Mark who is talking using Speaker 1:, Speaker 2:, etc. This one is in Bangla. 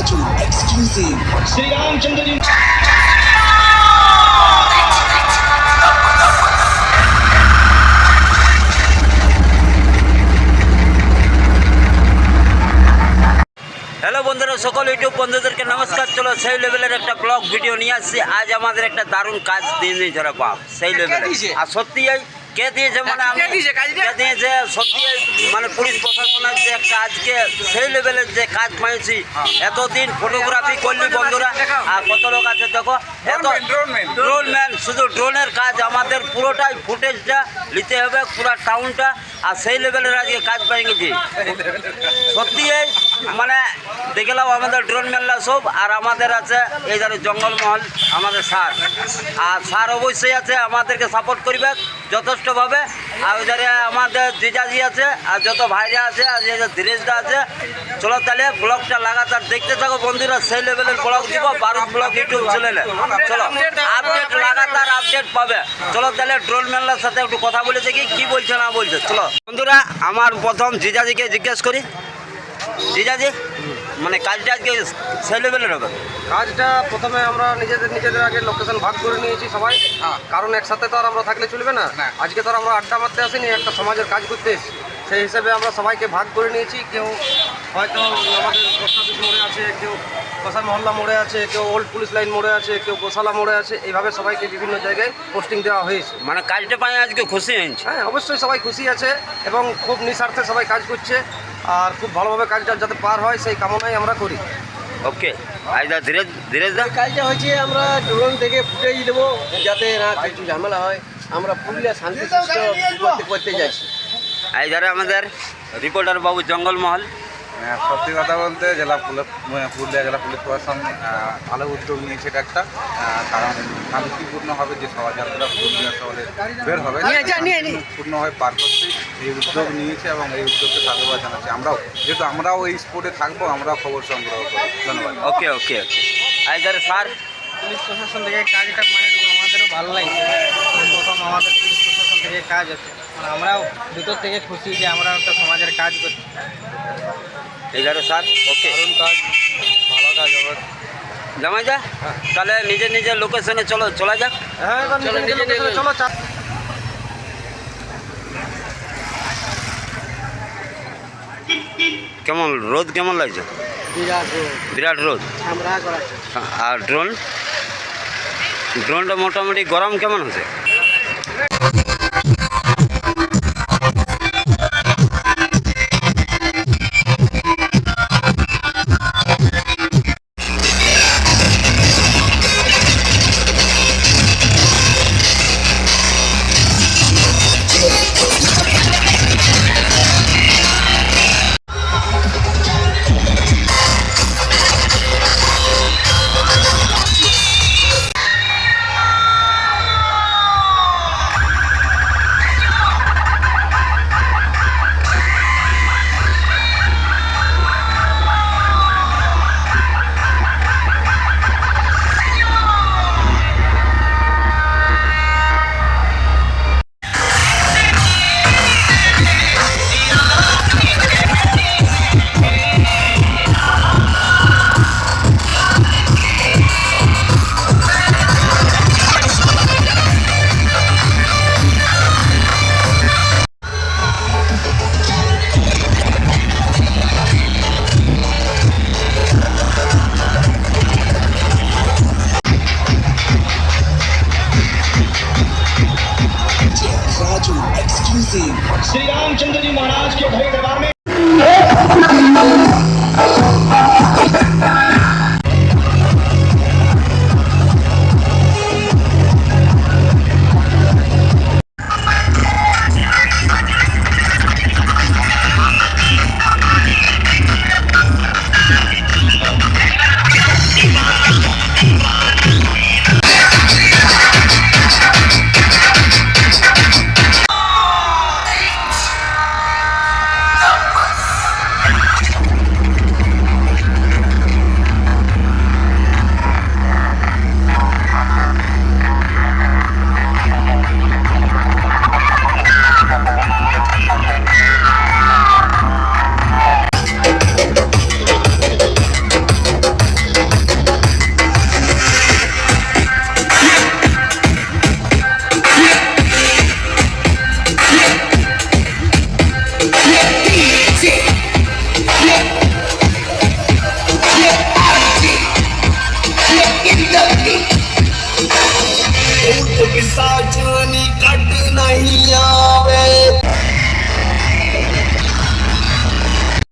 Speaker 1: राजू एक्सक्लूसिव श्री रामचंद्र जी।
Speaker 2: হ্যালো বন্ধুরা, সকল ইউটিউব বন্ধুদেরকে নমস্কার। চলো সেই লেভেলের একটা ব্লগ ভিডিও নিয়ে আসছি। আজ আমাদের একটা দারুণ কাজ দিয়ে দিয়েছে রে বাপ, সেই লেভেলে। আর সত্যি কে দিয়েছে মানে কে দিয়েছে সত্যি মানে পুলিশ প্রশাসনের যে একটা আজকে সেই লেভেলের যে কাজ পাইছি। এতদিন ফটোগ্রাফি করলি বন্ধুরা, আর কত লোক আছে দেখো, এত ড্রোনম্যান, শুধু ড্রোনের কাজ আমাদের পুরোটাই ফুটেজটা নিতে হবে পুরো টাউনটা। আর সেই লেভেলের আজকে কাজ পাই গেছি সত্যি। মানে দেখলাম আমাদের ড্রোন মেলা সব, আর আমাদের আছে এই ধরো জঙ্গলমহল আমাদের স্যার। আর স্যার অবশ্যই আছে, আমাদেরকে সাপোর্ট করবে যথেষ্টভাবে। আর ওই ধারে আমাদের জিজাজি আছে, আর যত ভাইরা আছে, আর যে ধীরেজদা আছে। চলো তাহলে ব্লগটা লাগাতার দেখতে থাকো বন্ধুরা, সেই লেভেলের ব্লগ দিব বারুদ ব্লগ ইউটিউব চ্যানেলে। চলো আপডেট লাগাতার আপডেট পাবে। চলো তাহলে ড্রোন মেলার সাথে একটু কথা বলে দেখি কি বলছে না বলছে। চলো বন্ধুরা, আমার প্রথম জিজাজিকে জিজ্ঞেস করি। জিজাজি, মানে কাজটা আজকে সেই লেভেলের হবে?
Speaker 3: কাজটা প্রথমে আমরা নিজেদের আগে লোকেশন ভাগ করে নিয়েছি সবাই, কারণ একসাথে তো আর আমরা থাকলে চলবে না। আজকে তো আর আমরা আড্ডা মারতে আসিনি, একটা সমাজের কাজ করতে এসেছি। সেই হিসেবে আমরা সবাইকে ভাগ করে নিয়েছি। কেউ হয়তো আমাদের পোস্ট অফিস মোড়ে আছে, কেউ কসার মহল্লা মোড়ে আছে, কেউ ওল্ড পুলিশ লাইন মোড়ে আছে, কেউ গোশালা মোড়ে আছে। এইভাবে সবাইকে বিভিন্ন জায়গায় পোস্টিং দেওয়া হয়েছে।
Speaker 2: মানে কাজটা পাই আজকে খুশি হয়েছে?
Speaker 3: হ্যাঁ, অবশ্যই সবাই খুশি আছে এবং খুব নিঃস্বার্থে সবাই কাজ করছে, আর খুব ভালোভাবে কাজটা যাতে পার হয় সেই কামনাই আমরা করি।
Speaker 2: ওকে, আইদা ধীরেজ দা,
Speaker 4: কাজটা হচ্ছে আমরা ড্রোন থেকে ফুটেজ দেবো যাতে না কিছু ঝামেলা হয়। আমরা পুরুলিয়া শান্তি করতে যাচ্ছি।
Speaker 2: আইদারে আমাদের রিপোর্টার বাবু জঙ্গলমহল।
Speaker 5: সত্যি কথা বলতে পুরুলিয়া জেলা পুলিশ প্রশাসন ভালো উদ্যোগ নিয়েছে এটা একটা, কারণ শান্তিপূর্ণভাবে যে শোভাযাত্রা পুরুলিয়া শহরে বের হবে পূর্ণভাবে পার করতে এই উদ্যোগ নিয়েছে, এবং এই উদ্যোগকে সাধুবাদ জানাচ্ছি। আমরাও এই স্পোর্টে থাকবো, আমরাও খবর সংগ্রহ করবো। ধন্যবাদ।
Speaker 2: ওকে ওকে ওকে। আইদারে স্যার,
Speaker 4: পুলিশ প্রশাসন থেকে কাজটা মানে আমাদেরও ভালো লাগছে। প্রথম আমাদের পুলিশ প্রশাসন থেকে কাজ হচ্ছে, মানে আমরাও ভিতর থেকে খুশি যে আমরা একটা সমাজের কাজ করছি।
Speaker 2: এইদারে স্যার, ওকে,
Speaker 4: দারুণ কাজ, ভালো কাজ হবে।
Speaker 2: জামাই যা, তাহলে নিজের লোকেশনে চলা যাক।
Speaker 3: হ্যাঁ, এবার নিজের লোকেশনে চলো।
Speaker 2: কেমন রোদ কেমন লাগছে? বিরাট রোদ। আর ড্রোনটা মোটামুটি গরম কেমন হচ্ছে?
Speaker 1: पिता चुनी कट नहीं